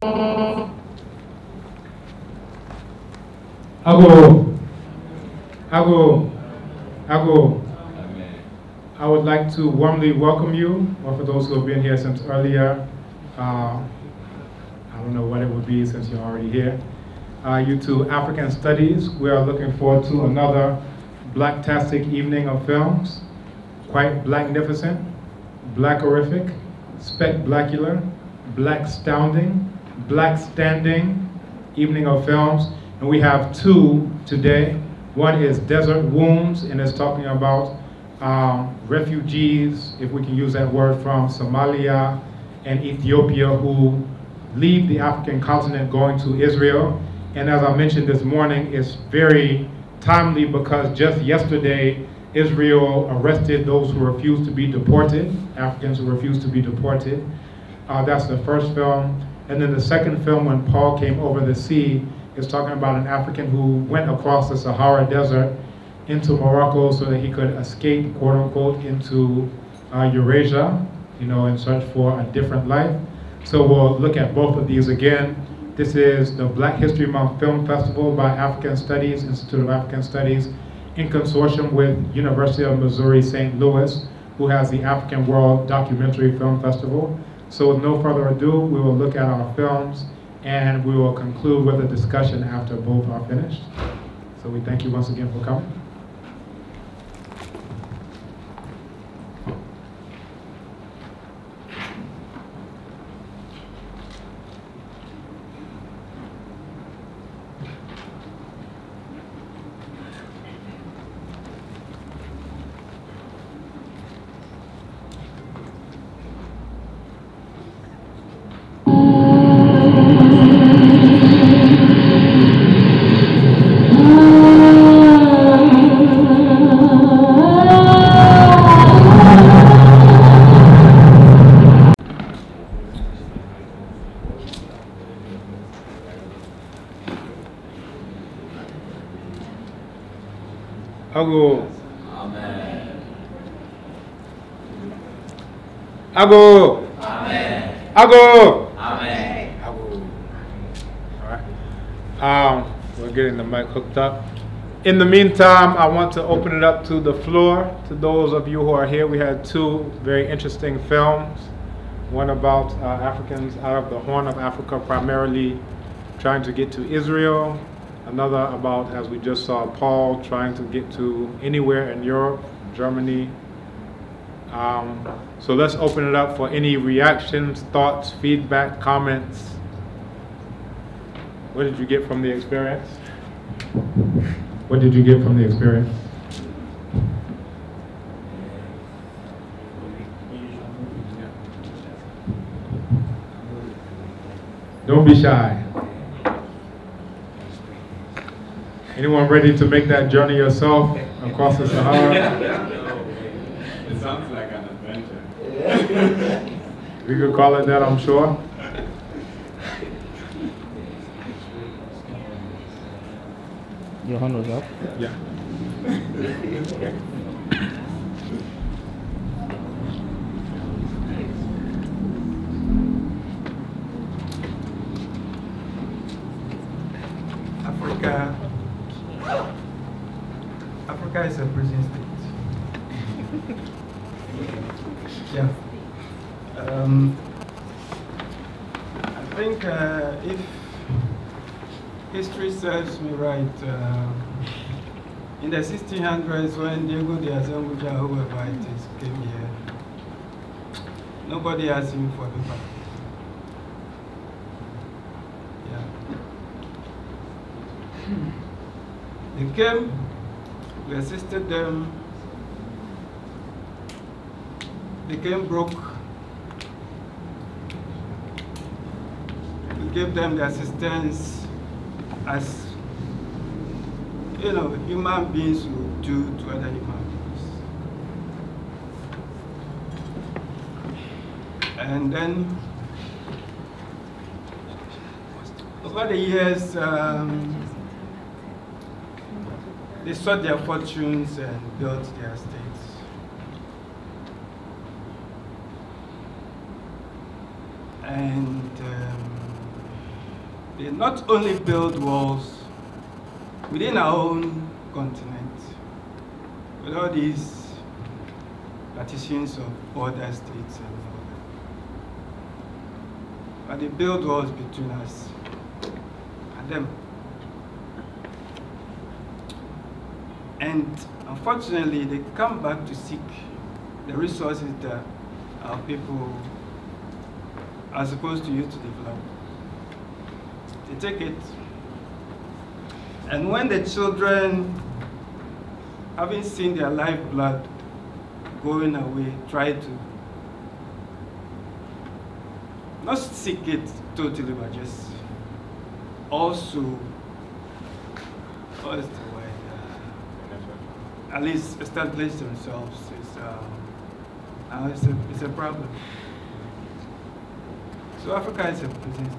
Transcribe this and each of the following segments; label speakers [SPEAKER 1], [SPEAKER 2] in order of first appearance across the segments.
[SPEAKER 1] Ago, Ago, Ago. I would like to warmly welcome you, or for those who have been here since earlier, I don't know what it would be since you're already here, you to African Studies. We are looking forward to another Blacktastic evening of films, quite blacknificent, blackorific, spectacular, blackstounding, blackstanding evening of films. And we have two today. One is Desert Wombs, and it's talking about refugees, if we can use that word, from Somalia and Ethiopia who leave the African continent going to Israel. And as I mentioned this morning, it's very timely because just yesterday, Israel arrested those who refused to be deported, Africans who refused to be deported. That's the first film. And then the second film, When Paul Came Over the Sea, is talking about an African who went across the Sahara Desert into Morocco so that he could escape, quote unquote, into Eurasia, in search for a different life. So we'll look at both of these again. This is the Black History Month Film Festival by African Studies, Institute of African Studies, in consortium with University of Missouri St. Louis, who has the African World Documentary Film Festival. So with no further ado, we will look at our films and we will conclude with a discussion after both are finished. So we thank you once again for coming. Ago.
[SPEAKER 2] Amen.
[SPEAKER 1] Ago.
[SPEAKER 2] Amen.
[SPEAKER 1] Ago.
[SPEAKER 2] Amen.
[SPEAKER 1] Ago. All right. We're getting the mic hooked up. In the meantime, I want to open it up to the floor. To those of you who are here, we had two very interesting films. One about Africans out of the Horn of Africa, primarily trying to get to Israel. Another about, as we just saw, Paul trying to get to anywhere in Europe, Germany. So let's open it up for any reactions, thoughts, feedback, comments. What did you get from the experience? What did you get from the experience? Don't be shy. Anyone ready to make that journey yourself across the Sahara?
[SPEAKER 3] It sounds like an adventure.
[SPEAKER 1] We could call it that, I'm sure.
[SPEAKER 4] Your hand was up?
[SPEAKER 1] Yeah.
[SPEAKER 5] Africa is a prison state. Yeah. I think if history serves me right, in the 1600s when Diego de Azemuja, whoever it is, came here, nobody asked him for the back. Yeah. They came, we assisted them, they came broke, we gave them the assistance as human beings would do to other human beings. And then over the years, they sought their fortunes and built their estates. And they not only build walls within our own continent, with all these partitions of border states and all that, but they build walls between us and them. And unfortunately, they come back to seek the resources that our people are supposed to use to develop. They take it, and when the children, having seen their lifeblood going away, try to not seek it totally, but just also, what is the word? At least establish themselves. It's a problem. So Africa is a prison state.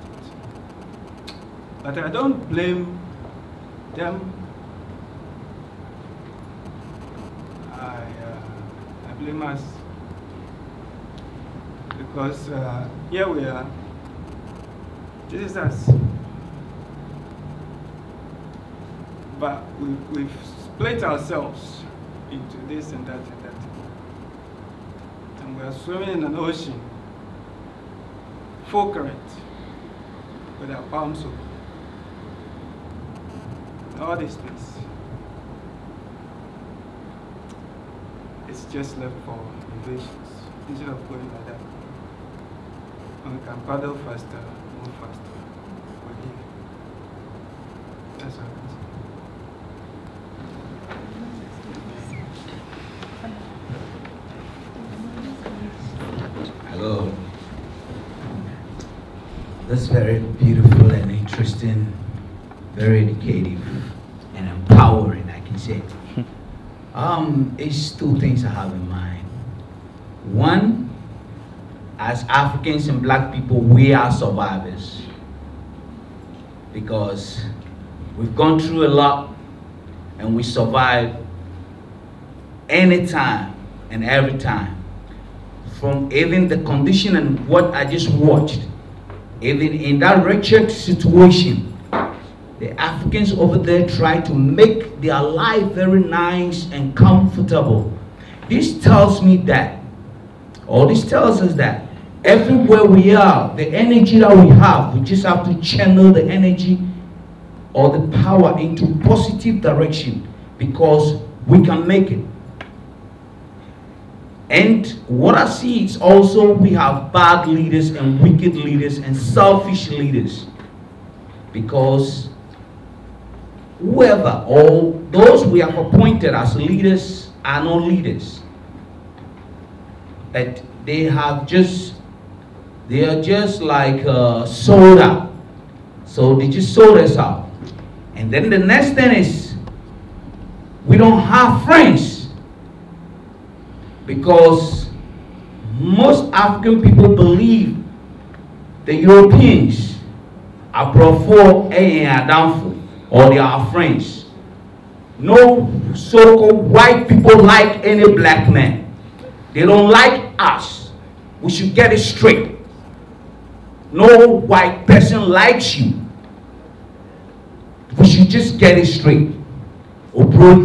[SPEAKER 5] But I don't blame them. I blame us. Because here we are. This is us. But we've split ourselves into this and that and that. And we are swimming in an ocean, full current, with our palms open. All this space. It's just left for invasions. Instead of going like that, and we can paddle faster, move faster. We're here. That's all I can say.
[SPEAKER 6] Hello. That's very beautiful and interesting, very educative and empowering, I can say. It's two things I have in mind. One, as Africans and black people, we are survivors because we've gone through a lot and we survive anytime and every time. From even the condition and what I just watched, even in that wretched situation, the Africans over there try to make their life very nice and comfortable. This tells me that, or this tells us that everywhere we are, the energy that we have, we just have to channel the energy or the power into positive direction because we can make it. And what I see is also we have bad leaders and wicked leaders and selfish leaders. Because whoever or those we have appointed as leaders are not leaders. That they are just like sold out. So they just sold us out. And then the next thing is we don't have friends. Because most African people believe the Europeans are brought for and are downfall, or they are our friends. No so-called white people like any black man. They don't like us. We should get it straight. No white person likes you. We should just get it straight. Also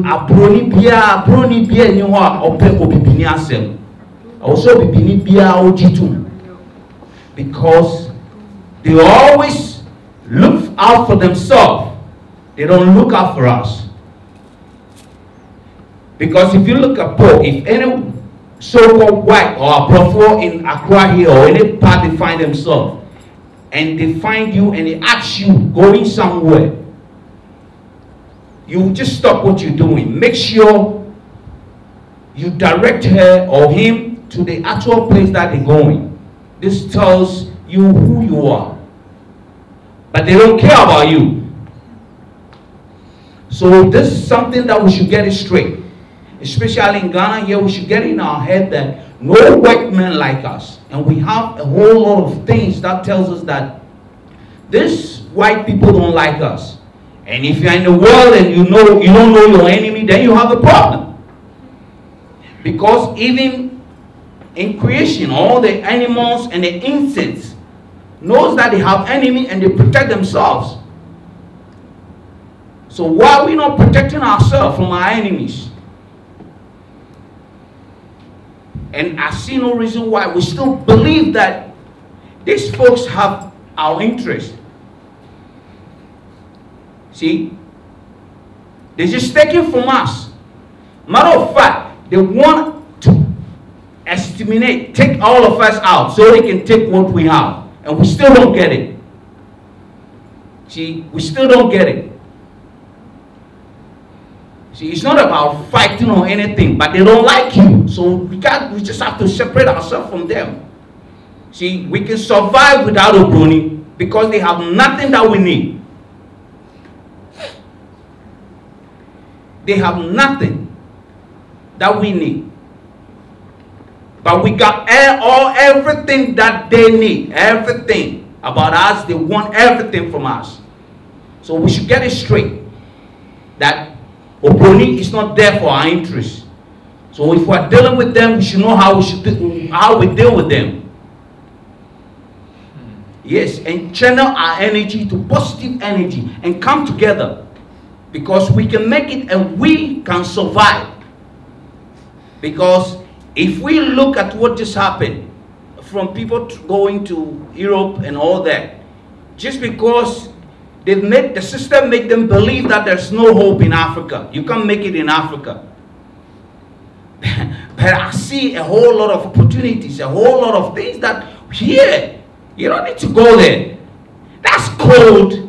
[SPEAKER 6] because they always look out for themselves. They don't look out for us. Because if you look at Paul, if any so-called white or a prophet in Accra here or any part they find themselves, and they find you and they ask you going somewhere, you just stop what you're doing. Make sure you direct her or him to the actual place that they're going. This tells you who you are. But they don't care about you. So this is something that we should get it straight. Especially in Ghana here, we should get in our head that no white men like us. And we have a whole lot of things that tells us that these white people don't like us. And if you're in the world and you don't know your enemy, then you have a problem. Because even in creation, all the animals and the insects knows that they have enemy and they protect themselves. So why are we not protecting ourselves from our enemies? And I see no reason why we still believe that these folks have our interest. See? They're just taking from us. Matter of fact, they want to exterminate, take all of us out so they can take what we have. And we still don't get it. See, we still don't get it. See, it's not about fighting or anything, but they don't like you. So we just have to separate ourselves from them. See, we can survive without Obroni because they have nothing that we need. They have nothing that we need. But we got everything that they need. Everything about us. They want everything from us. So we should get it straight. That Obroni is not there for our interests. So if we're dealing with them, we should know how we deal with them. Yes, and channel our energy to positive energy and come together. Because we can make it and we can survive. Because if we look at what just happened, from people going to Europe and all that, just because they've made the system make them believe that there's no hope in Africa. You can't make it in Africa. But I see a whole lot of opportunities, a whole lot of things that here, you don't need to go there. That's cold.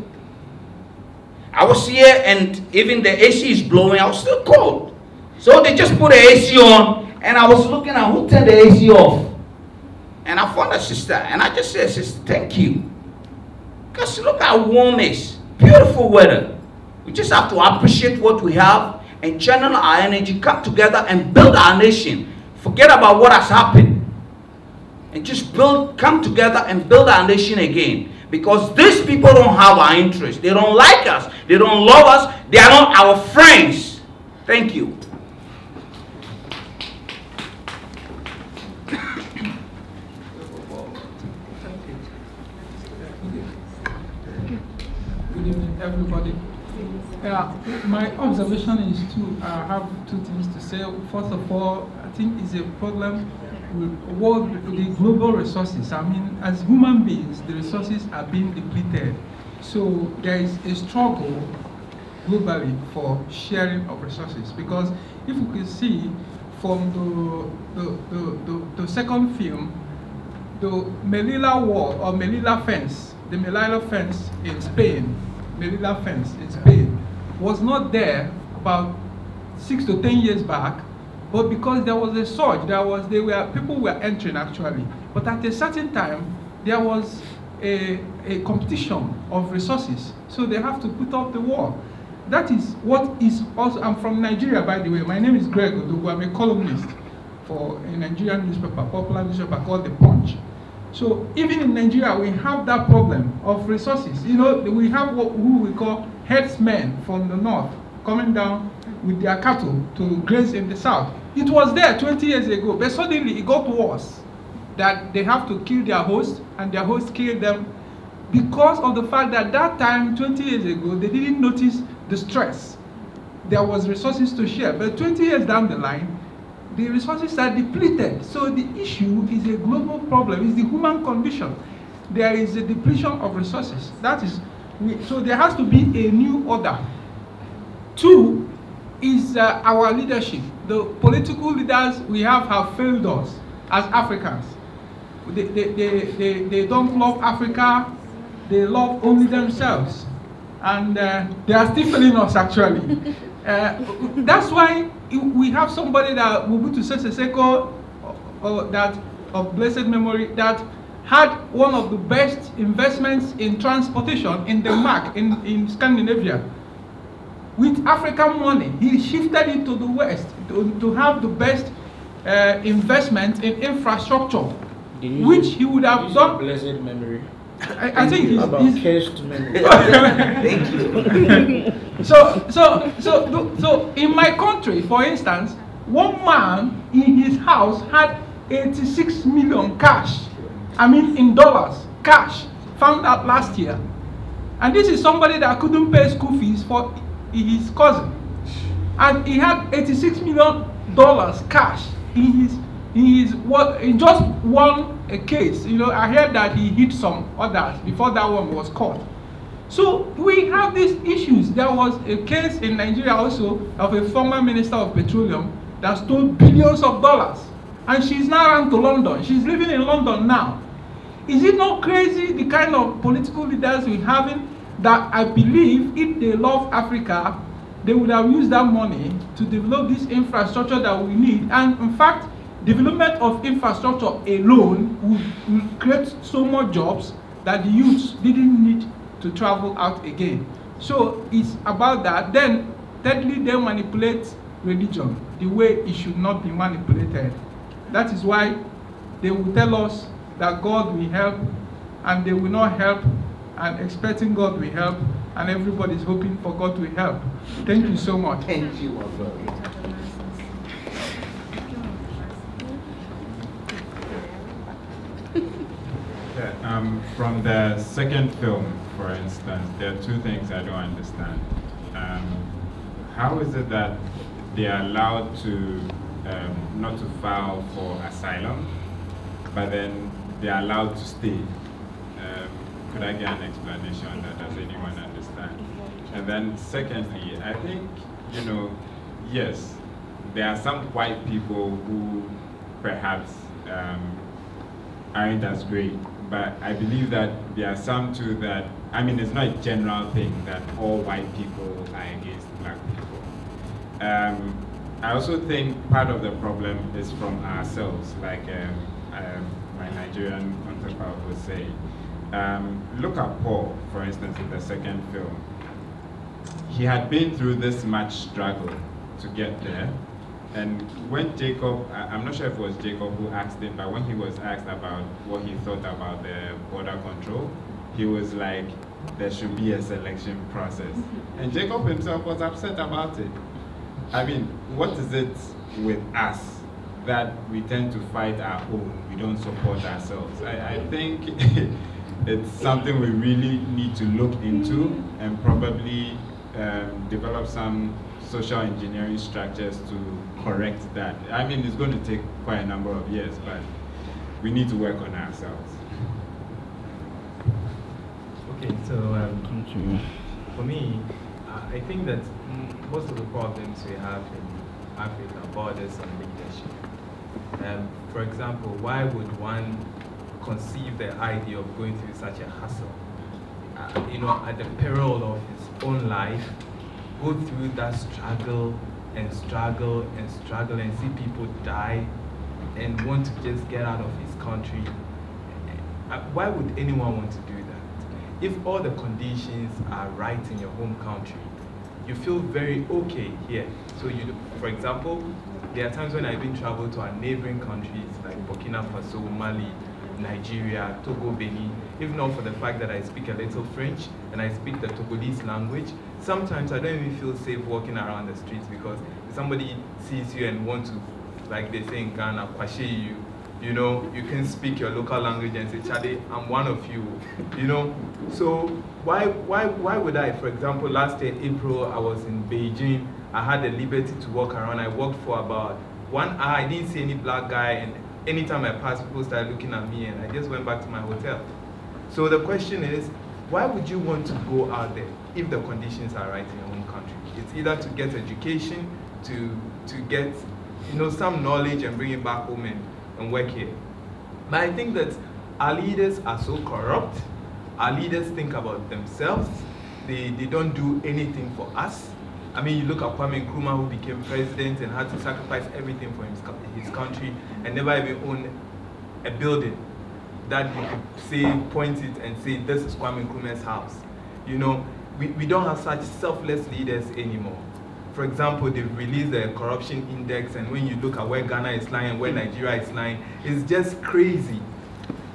[SPEAKER 6] I was here and even the AC is blowing, I was still cold. So they just put the AC on and I was looking at who turned the AC off. And I found a sister and I just said, sister, thank you. Because look how warm it is. Beautiful weather. We just have to appreciate what we have and channel our energy, come together and build our nation. Forget about what has happened. And just come together and build our nation again. Because these people don't have our interest. They don't like us. They don't love us. They are not our friends. Thank you.
[SPEAKER 7] Good evening, everybody. My observation is I have two things to say. First of all, I think it's a problem with the global resources. I mean, as human beings, the resources are being depleted. So there is a struggle globally for sharing of resources. Because if you can see from the second film, the Melilla Wall or Melilla Fence, the Melilla Fence in Spain, Melilla Fence in Spain, was not there about 6 to 10 years back, but because there was a surge, people were entering actually. But at a certain time, there was a competition of resources, so they have to put up the wall. That is what is also. I'm from Nigeria, by the way. My name is Greg Odogu. I'm a columnist for a Nigerian newspaper, popular newspaper called The Punch. So even in Nigeria, we have that problem of resources. You know, we have who we call herdsmen from the north coming down with their cattle to graze in the south. It was there 20 years ago, but suddenly it got worse. That they have to kill their host, and their host killed them because of the fact that that time, 20 years ago, they didn't notice the stress. There was resources to share, but 20 years down the line, the resources are depleted. So the issue is a global problem. It's the human condition. There is a depletion of resources. That is, so there has to be a new order. Two is our leadership. The political leaders we have failed us as Africans. They don't love Africa. They love only themselves. And they are still failing us actually. That's why we have somebody that Mobutu Sese Seko, that of blessed memory, that had one of the best investments in transportation in Denmark, in Scandinavia. With African money, he shifted it to the West to have the best investment in infrastructure, which he would have done.
[SPEAKER 4] Blessed memory.
[SPEAKER 7] I think he's
[SPEAKER 4] cursed memory.
[SPEAKER 6] Thank you.
[SPEAKER 7] So in my country, for instance, one man in his house had 86 million cash. I mean in dollars, cash. found out last year. And this is somebody that couldn't pay school fees for his cousin. And he had $86 million cash in just one case. You know, I heard that he hit some others before that one was caught. So we have these issues. There was a case in Nigeria also of a former minister of petroleum that stole billions of dollars. And she's now run to London. She's living in London now. Is it not crazy, the kind of political leaders we're having, that I believe if they love Africa, they would have used that money to develop this infrastructure that we need. And in fact, development of infrastructure alone would create so much jobs that the youths didn't need to travel out again. So it's about that. Then, thirdly, they manipulate religion the way it should not be manipulated. That is why they will tell us that God will help, and they will not help, and expecting God will help, and everybody's hoping for God to help. Thank you so much.
[SPEAKER 2] Thank you, my brother.
[SPEAKER 3] Yeah, from the second film, for instance, there are two things I don't understand. How is it that they are allowed to not to file for asylum, but then they are allowed to stay? Could I get an explanation on that? Does anyone understand? And then secondly, I think, you know, yes, there are some white people who perhaps aren't as great, but I believe that there are some too that, I mean, it's not a general thing that all white people are against black people. I also think part of the problem is from ourselves, like my Nigerian counterpart would say. Look at Paul, for instance, in the second film. He had been through this much struggle to get there. And when Jacob, I'm not sure if it was Jacob who asked him, but when he was asked about what he thought about the border control, he was like, there should be a selection process. And Jacob himself was upset about it. I mean, what is it with us that we tend to fight our own, we don't support ourselves? I think it's something we really need to look into and probably develop some social engineering structures to correct that. I mean, it's going to take quite a number of years, but we need to work on ourselves.
[SPEAKER 8] Okay, so for me, I think that most of the problems we have in Africa borders on leadership. For example, why would one conceive the idea of going through such a hassle, you know, at the peril of his own life, go through that struggle and struggle and struggle and see people die and want to just get out of his country? Why would anyone want to do that? If all the conditions are right in your home country, you feel very okay here. So you, for example, there are times when I even travel to our neighboring countries like Burkina Faso, Mali, Nigeria, Togo, Benin, if not for the fact that I speak a little French and I speak the Togolese language, sometimes I don't even feel safe walking around the streets, because if somebody sees you and wants to, like they say in Ghana, kwashe you know, you can speak your local language and say, Chade, I'm one of you, you know. So why would I? For example, last year, April, I was in Beijing. I had the liberty to walk around. I walked for about 1 hour. I didn't see any black guy, and anytime I passed, people started looking at me, and I just went back to my hotel. So the question is, why would you want to go out there if the conditions are right in your own country? It's either to get education, to get, you know, some knowledge and bring it back home and work here. But I think that our leaders are so corrupt. Our leaders think about themselves. They don't do anything for us. I mean, you look at Kwame Nkrumah, who became president and had to sacrifice everything for his country and never even own a building that you could say, point it and say, this is Kwame Nkrumah's house. You know, we don't have such selfless leaders anymore. For example, they've released the corruption index, and when you look at where Ghana is lying and where Nigeria is lying, it's just crazy.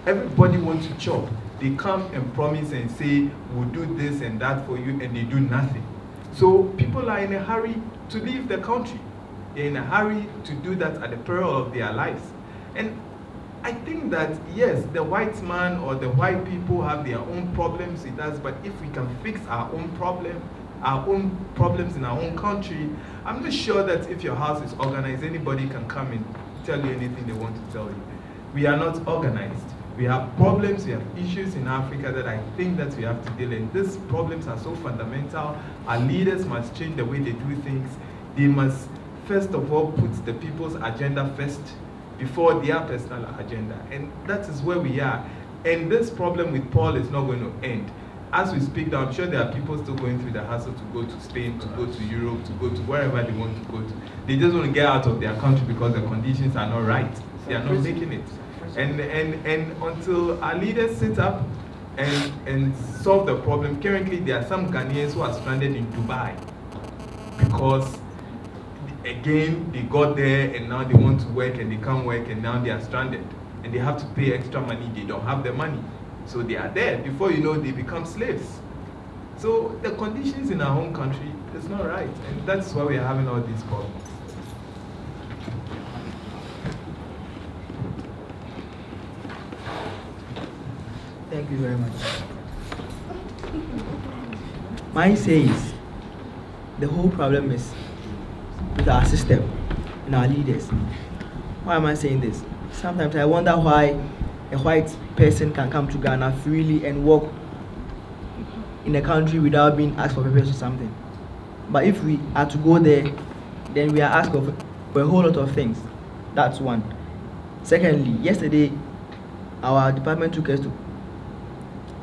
[SPEAKER 8] Everybody wants to chop. They come and promise and say, we'll do this and that for you, and they do nothing. So people are in a hurry to leave the country. They're in a hurry to do that at the peril of their lives. And I think that, yes, the white man or the white people have their own problems with us, but if we can fix our own problems in our own country, I'm not sure that if your house is organized, anybody can come and tell you anything they want to tell you. We are not organized. We have problems, we have issues in Africa that I think that we have to deal with. These problems are so fundamental. Our leaders must change the way they do things. They must, first of all, put the people's agenda first before their personal agenda. And that is where we are. And this problem with Paul is not going to end. As we speak now, I'm sure there are people still going through the hassle to go to Spain, to go to Europe, to go to wherever they want to go to. They just want to get out of their country because the conditions are not right. They are not making it. And until our leaders sit up and solve the problem, currently there are some Ghanaians who are stranded in Dubai because, again, they got there and now they want to work and they can't work and now they are stranded. And they have to pay extra money, they don't have the money. So they are there. Before you know, they become slaves. So the conditions in our home country is not right. And that's why we are having all these problems.
[SPEAKER 9] Thank you very much. Mine says the whole problem is with our system and our leaders. Why am I saying this? Sometimes I wonder why a white person can come to Ghana freely and work in a country without being asked for papers or something. But if we are to go there, then we are asked for a whole lot of things. That's one. Secondly, yesterday, our department took us to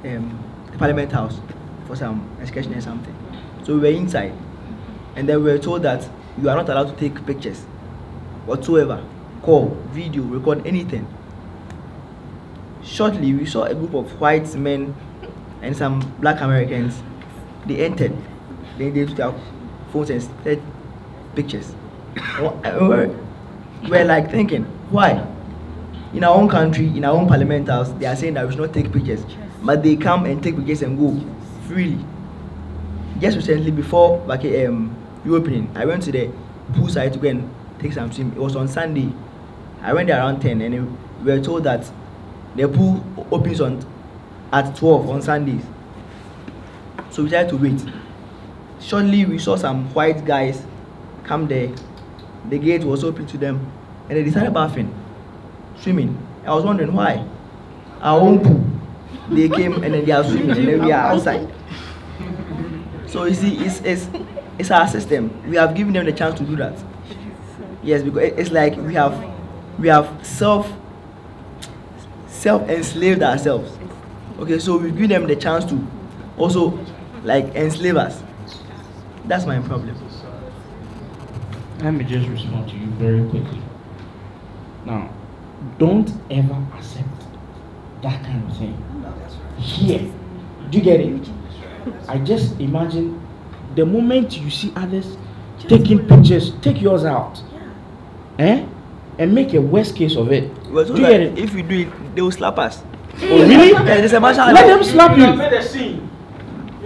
[SPEAKER 9] the Parliament House for some excursion or something. So we were inside, and then we were told that you are not allowed to take pictures whatsoever, call, video, record anything. Shortly, we saw a group of white men and some black Americans. They entered, then they took their phones and started pictures. We're like thinking, why? In our own country, in our own Parliament House, they are saying that we should not take pictures, but they come and take pictures and go freely. Just recently, before reopening, I went to the poolside to go and take some swim. It was on Sunday. I went there around 10, and we were told that the pool opens at 12 on Sundays. So we tried to wait. Shortly, we saw some white guys come there. The gate was open to them, and they started bathing, swimming. I was wondering why. Our own pool, they came and then they are swimming, and then we are outside. So you see, it's our system. We have given them the chance to do that. Yes, because it's like we have self-enslaved ourselves. Okay, so we give them the chance to also like enslave us. That's my problem.
[SPEAKER 4] Let me just respond to you very quickly. Now, don't ever accept that kind of thing here. Do you get it? I just imagine the moment you see others taking pictures, take yours out, and make a worst case of it.
[SPEAKER 9] Do you get it? If we do it, they will slap us.
[SPEAKER 4] Oh really?
[SPEAKER 9] Let
[SPEAKER 4] them slap you.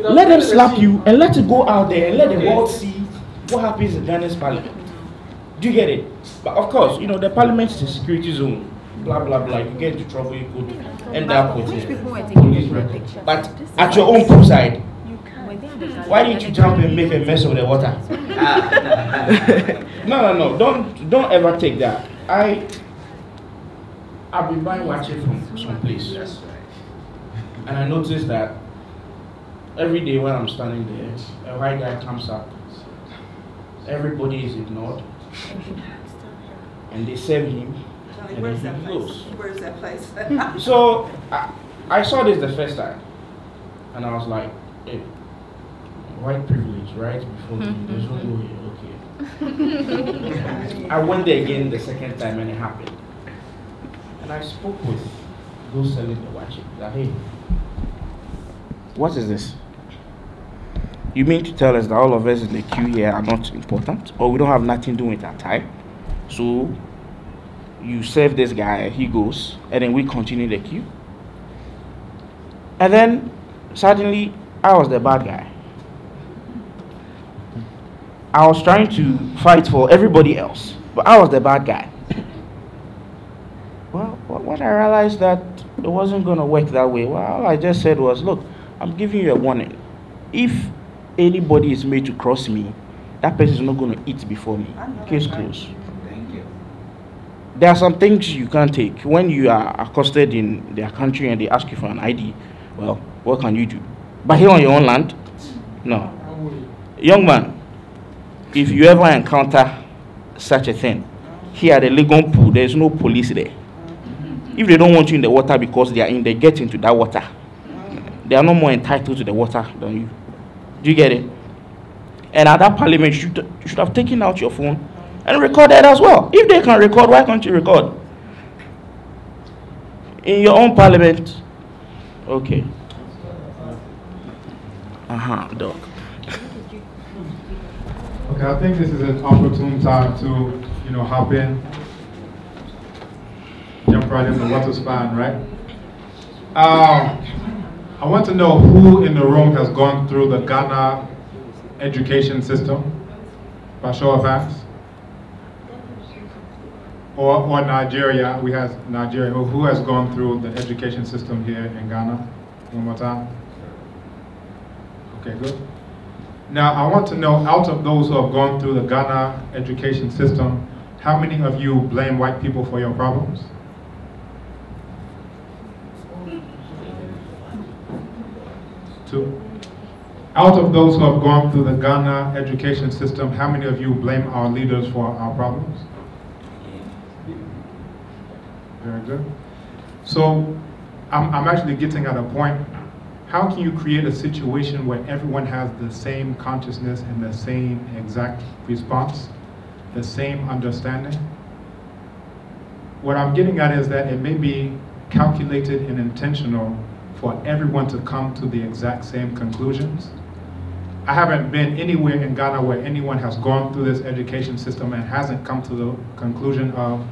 [SPEAKER 4] Let them slap you and let it go out there and let the world see what happens in Ghana's parliament. Do you get it? But of course, you know, the parliament is a security zone. Blah blah blah. You get into trouble, you could end up with police record. But at your own poolside, why didn't you jump and make a mess of the water? No. Don't ever take that. I've been buying watches from some place, and I noticed that every day when I'm standing there, a white guy comes up. Everybody is ignored, and they serve him, and then he goes.
[SPEAKER 2] Where's that place?
[SPEAKER 4] So I saw this the first time, and I was like, hey, white privilege, right? Before there's no go here, okay. I went there again the second time, and it happened. And I spoke with those selling the watches. That hey, what is this? You mean to tell us that all of us in the queue here are not important, or we don't have nothing doing with our time? So you serve this guy, he goes, and then we continue the queue. And then suddenly I was the bad guy. I was trying to fight for everybody else, but I was the bad guy. Well, when I realized that it wasn't going to work that way, well, all I just said was, look, I'm giving you a warning. If anybody is made to cross me, that person is not going to eat before me. Case closed.
[SPEAKER 6] Thank you.
[SPEAKER 4] There are some things you can't take. When you are accosted in their country and they ask you for an ID, well, what can you do? But here on your own land, no. Young man, if you ever encounter such a thing, here at the Legon pool, there's no police there. If they don't want you in the water because they are in, they get into that water. They are no more entitled to the water than you. Do you get it? And at that parliament, you should have taken out your phone and recorded as well. If they can record, why can't you record? In your own parliament. Okay. Doc.
[SPEAKER 1] Okay, I think this is an opportune time to, hop in, jump right in the water span, right? I want to know who in the room has gone through the Ghana education system, by show of hands. Or Nigeria, we have Nigeria. Who has gone through the education system here in Ghana? One more time. Okay, good. Now, I want to know, out of those who have gone through the Ghana education system, how many of you blame white people for your problems? Two. Out of those who have gone through the Ghana education system, how many of you blame our leaders for our problems? Very good. So, I'm actually getting at a point. How can you create a situation where everyone has the same consciousness and the same exact response, the same understanding? What I'm getting at is that it may be calculated and intentional for everyone to come to the exact same conclusions. I haven't been anywhere in Ghana where anyone has gone through this education system and hasn't come to the conclusion of,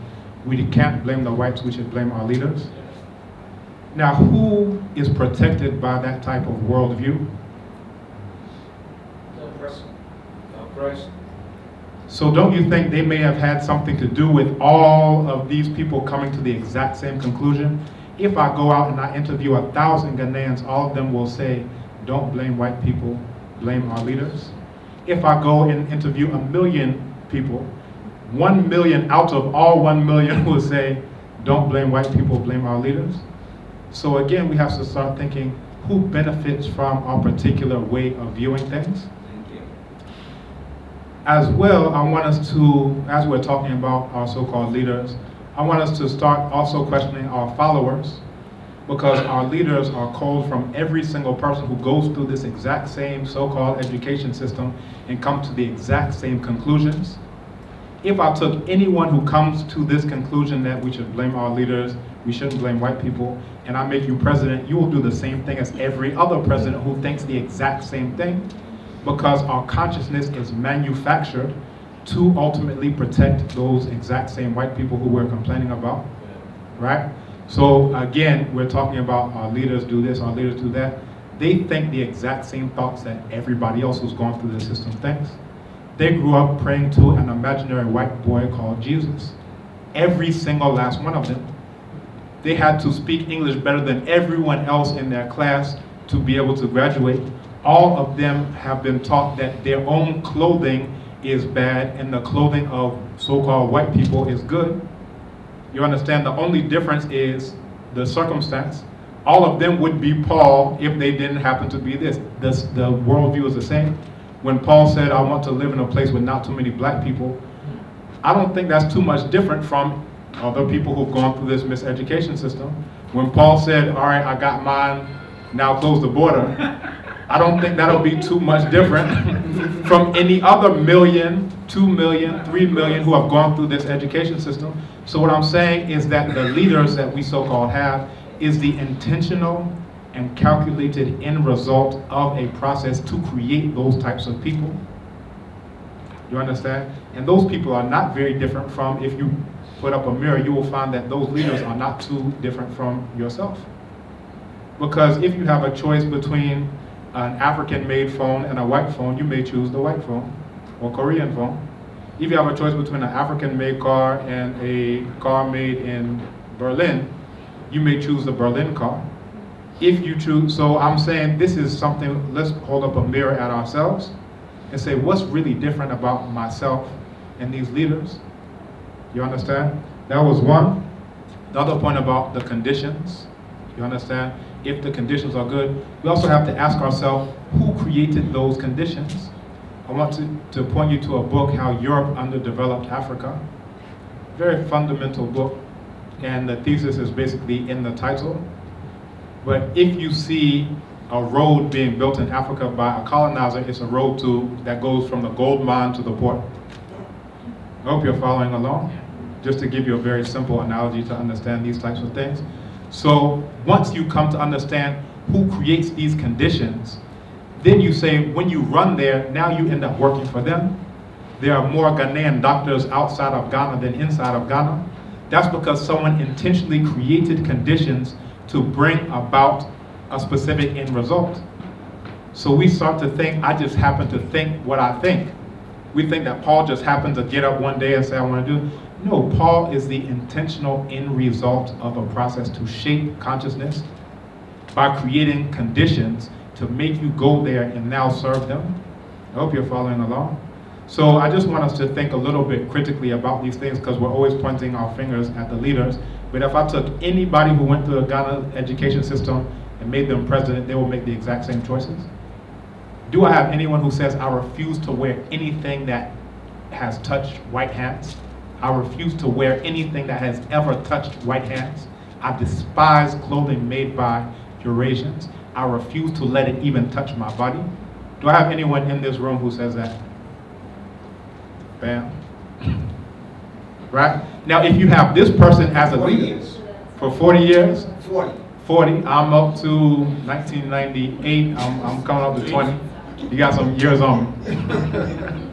[SPEAKER 1] we can't blame the whites, we should blame our leaders. Now, who is protected by that type of worldview?
[SPEAKER 2] The oppressed.
[SPEAKER 1] So don't you think they may have had something to do with all of these people coming to the exact same conclusion? If I go out and I interview 1,000 Ghanaians, all of them will say, don't blame white people, blame our leaders. If I go and interview 1 million people, 1 million out of all 1 million will say, don't blame white people, blame our leaders. So again, we have to start thinking, who benefits from our particular way of viewing things?
[SPEAKER 6] Thank you.
[SPEAKER 1] As well, I want us to, as we're talking about our so-called leaders, I want us to start also questioning our followers, because our leaders are called from every single person who goes through this exact same so-called education system and come to the exact same conclusions. If I took anyone who comes to this conclusion that we should blame our leaders, we shouldn't blame white people, and I make you president, you will do the same thing as every other president who thinks the exact same thing, because our consciousness is manufactured to ultimately protect those exact same white people who we're complaining about, right? So again, we're talking about our leaders do this, our leaders do that. They think the exact same thoughts that everybody else who's gone through the system thinks. They grew up praying to an imaginary white boy called Jesus. Every single last one of them. They had to speak English better than everyone else in their class to be able to graduate. All of them have been taught that their own clothing is bad and the clothing of so-called white people is good. You understand? The only difference is the circumstance. All of them would be Paul if they didn't happen to be this. The worldview is the same. When Paul said, I want to live in a place with not too many black people, I don't think that's too much different from other people who've gone through this miseducation system. When Paul said, all right, I got mine, now close the border, I don't think that'll be too much different from any other 1 million, 2 million, 3 million who have gone through this education system. So what I'm saying is that the leaders that we so-called have is the intentional and calculated end result of a process to create those types of people. You understand? And those people are not very different from, if you put up a mirror, you will find that those leaders are not too different from yourself. Because if you have a choice between an African-made phone and a white phone, you may choose the white phone or Korean phone. If you have a choice between an African-made car and a car made in Berlin, you may choose the Berlin car. If you choose, so I'm saying this is something, let's hold up a mirror at ourselves and say, what's really different about myself and these leaders? You understand? That was one. The other point about the conditions, you understand? If the conditions are good, we also have to ask ourselves, who created those conditions? I want to point you to a book, How Europe Underdeveloped Africa. Very fundamental book, and the thesis is basically in the title. But if you see a road being built in Africa by a colonizer, it's a road that goes from the gold mine to the port. I hope you're following along, just to give you a very simple analogy to understand these types of things. So once you come to understand who creates these conditions, then you say, when you run there, now you end up working for them. There are more Ghanaian doctors outside of Ghana than inside of Ghana. That's because someone intentionally created conditions to bring about a specific end result. So we start to think, I just happen to think what I think. We think that Paul just happened to get up one day and say, I want to do. No, Paul is the intentional end result of a process to shape consciousness by creating conditions to make you go there and now serve them. I hope you're following along. So I just want us to think a little bit critically about these things, because we're always pointing our fingers at the leaders. But if I took anybody who went through the Ghana education system and made them president, they will make the exact same choices. Do I have anyone who says, I refuse to wear anything that has touched white hands? I refuse to wear anything that has ever touched white hands. I despise clothing made by Eurasians. I refuse to let it even touch my body. Do I have anyone in this room who says that? Bam. Right? Now, if you have this person as a leader for 40 years, 40, I'm up to 1998, I'm coming up to 20. You got some years on me.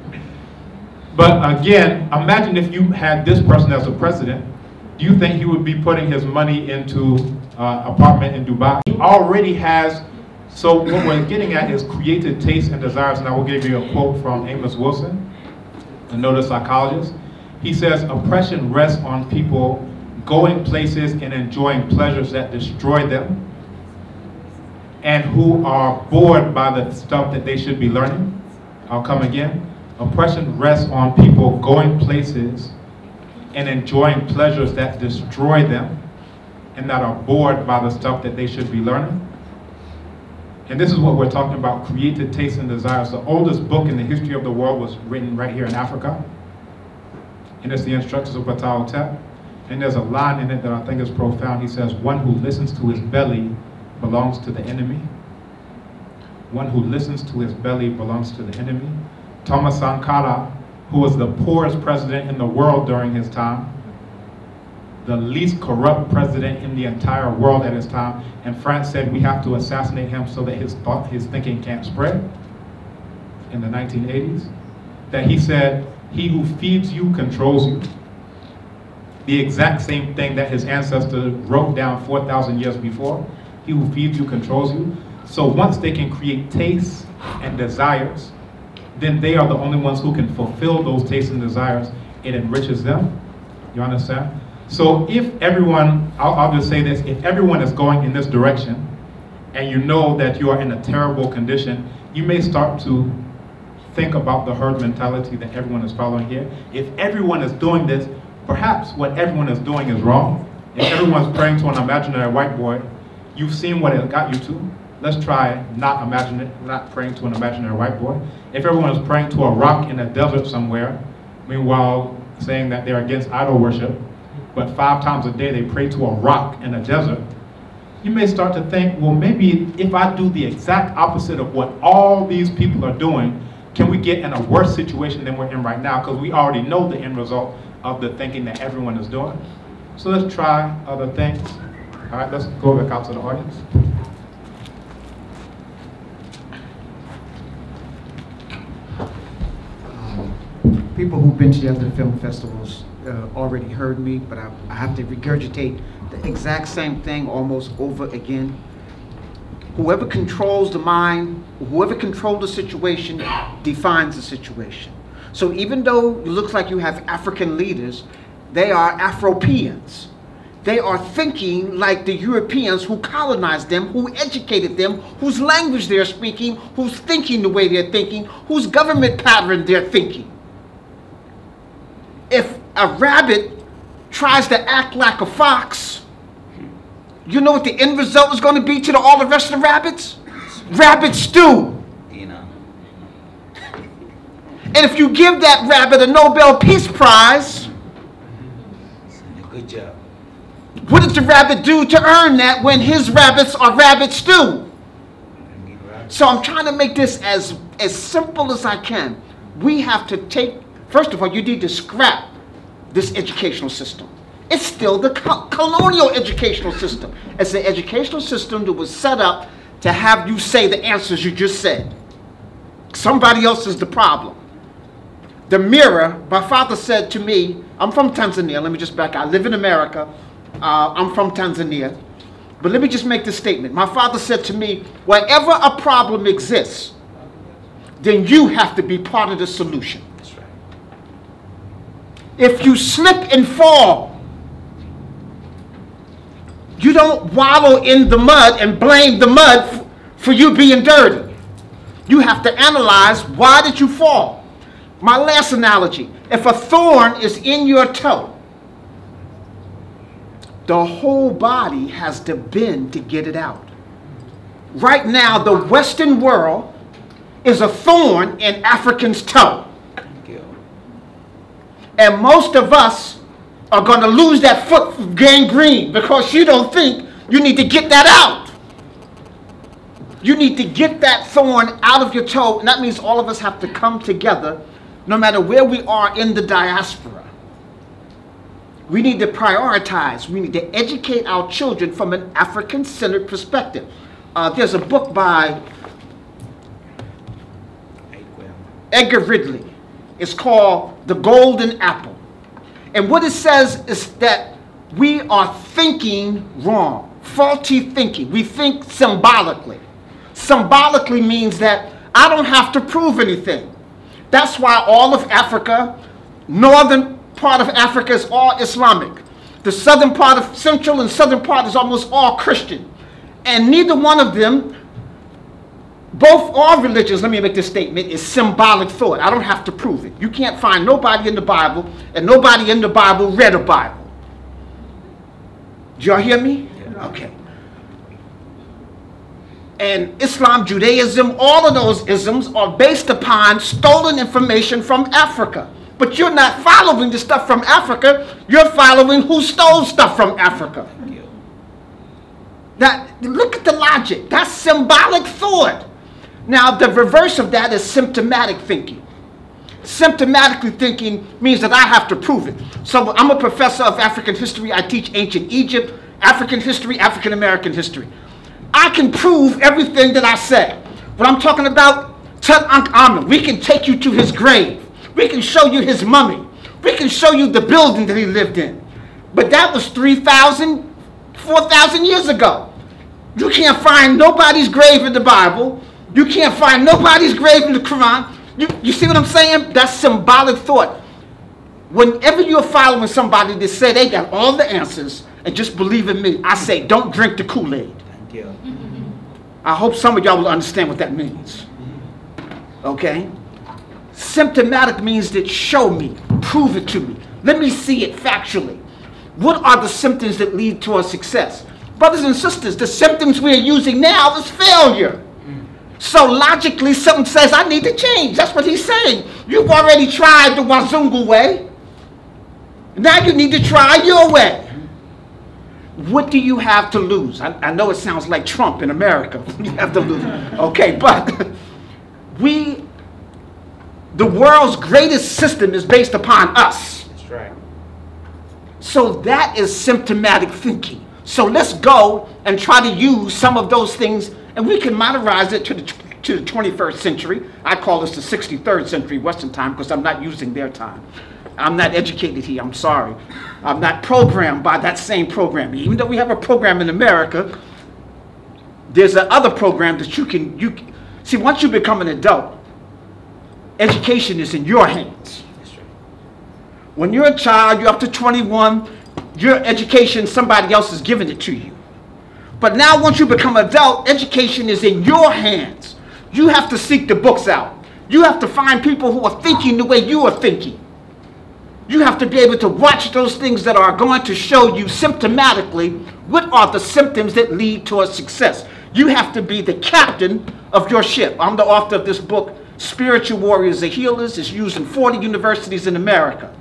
[SPEAKER 1] But again, imagine if you had this person as a president, do you think he would be putting his money into apartment in Dubai? He already has, so what we're getting at is created tastes and desires, and I will give you a quote from Amos Wilson, a noted psychologist. He says, oppression rests on people going places and enjoying pleasures that destroy them, and who are bored by the stuff that they should be learning. I'll come again. Oppression rests on people going places and enjoying pleasures that destroy them and that are bored by the stuff that they should be learning. And this is what we're talking about, created tastes and desires. The oldest book in the history of the world was written right here in Africa. And it's the Instructions of Ptah-hotep. And there's a line in it that I think is profound. He says, one who listens to his belly belongs to the enemy. One who listens to his belly belongs to the enemy. Thomas Sankara, who was the poorest president in the world during his time, the least corrupt president in the entire world at his time, and France said we have to assassinate him so that his thinking can't spread in the 1980s, that he said, he who feeds you controls you. The exact same thing that his ancestors wrote down 4,000 years before. He who feeds you controls you. So once they can create tastes and desires, then they are the only ones who can fulfill those tastes and desires. It enriches them. You understand? So if everyone, I'll just say this, if everyone is going in this direction, and you know that you are in a terrible condition, you may start to think about the herd mentality that everyone is following here. If everyone is doing this, perhaps what everyone is doing is wrong. If everyone's praying to an imaginary white boy, you've seen what it got you to. Let's try not praying to an imaginary white boy. If everyone is praying to a rock in a desert somewhere, meanwhile saying that they're against idol worship, but 5 times a day they pray to a rock in a desert, you may start to think, well, maybe if I do the exact opposite of what all these people are doing, can we get in a worse situation than we're in right now? Because we already know the end result of the thinking that everyone is doing. So let's try other things. All right, let's go back out to the audience.
[SPEAKER 10] People who've been to the other film festivals already heard me, but I have to regurgitate the exact same thing almost over again. Whoever controls the mind, whoever controls the situation, defines the situation. So even though it looks like you have African leaders, they are Afropeans. They are thinking like the Europeans who colonized them, who educated them, whose language they're speaking, who's thinking the way they're thinking, whose government pattern they're thinking. If a rabbit tries to act like a fox, you know what the end result is going to be to all the rest of the rabbits? Rabbit stew.
[SPEAKER 6] You know.
[SPEAKER 10] And if you give that rabbit a Nobel Peace Prize,
[SPEAKER 6] Good job.
[SPEAKER 10] what does the rabbit do to earn that when his rabbits are rabbit stew? So I'm trying to make this as simple as I can. We have to take, first of all, you need to scrap this educational system. It's still the colonial educational system. It's an educational system that was set up to have you say the answers you just said. Somebody else is the problem. The mirror, my father said to me, I'm from Tanzania, let me just back, I live in America, I'm from Tanzania, but let me just make this statement. My father said to me, wherever a problem exists, then you have to be part of the solution.
[SPEAKER 6] That's right.
[SPEAKER 10] If you slip and fall, you don't wallow in the mud and blame the mud for you being dirty. You have to analyze, why did you fall? My last analogy, if a thorn is in your toe, the whole body has to bend to get it out. Right now, the Western world is a thorn in African's toe. And most of us are going to lose that foot gangrene because you don't think you need to get that out. You need to get that thorn out of your toe, and that means all of us have to come together, no matter where we are in the diaspora. We need to prioritize. We need to educate our children from an African-centered perspective. There's a book by Edgar Ridley. It's called The Golden Apple. And what it says is that we are thinking wrong, faulty thinking. We think symbolically. Symbolically means that I don't have to prove anything. That's why all of Africa, northern part of Africa is all Islamic. The southern part of central and southern part is almost all Christian. And neither one of them, both all religions, let me make this statement, is symbolic thought. I don't have to prove it. You can't find nobody in the Bible, and nobody in the Bible read a Bible. Do y'all hear me? Yeah. Okay. And Islam, Judaism, all of those isms are based upon stolen information from Africa. But you're not following the stuff from Africa, you're following who stole stuff from Africa. Now, look at the logic. That's symbolic thought. Now, the reverse of that is symptomatic thinking. Symptomatically thinking means that I have to prove it. So I'm a professor of African history. I teach ancient Egypt, African history, African American history. I can prove everything that I say. When I'm talking about Tutankhamun, we can take you to his grave. We can show you his mummy. We can show you the building that he lived in. But that was 3,000, 4,000 years ago. You can't find nobody's grave in the Bible. You can't find nobody's grave in the Quran. You see what I'm saying? That's symbolic thought. Whenever you're following somebody that say they got all the answers and just believe in me, I say don't drink the Kool-Aid.
[SPEAKER 6] Thank you.
[SPEAKER 10] I hope some of y'all will understand what that means. Okay? Symptomatic means that show me, prove it to me. Let me see it factually. What are the symptoms that lead to our success? Brothers and sisters, the symptoms we're using now is failure. So logically, something says, I need to change. That's what he's saying. You've already tried the Wazungu way. Now you need to try your way. What do you have to lose? I know it sounds like Trump in America. You have to lose. Okay, but the world's greatest system is based upon us.
[SPEAKER 6] That's right.
[SPEAKER 10] So that is symptomatic thinking. So let's go and try to use some of those things, and we can modernize it to the 21st century. I call this the 63rd century Western time because I'm not using their time. I'm not educated here, I'm sorry. I'm not programmed by that same program. Even though we have a program in America, there's another program that you can see, once you become an adult, education is in your hands. When you're a child, you're up to 21, your education, somebody else is giving it to you. But now once you become adult, education is in your hands. You have to seek the books out. You have to find people who are thinking the way you are thinking. You have to be able to watch those things that are going to show you symptomatically what are the symptoms that lead towards success. You have to be the captain of your ship. I'm the author of this book, Spiritual Warriors and Healers. It's used in 40 universities in America.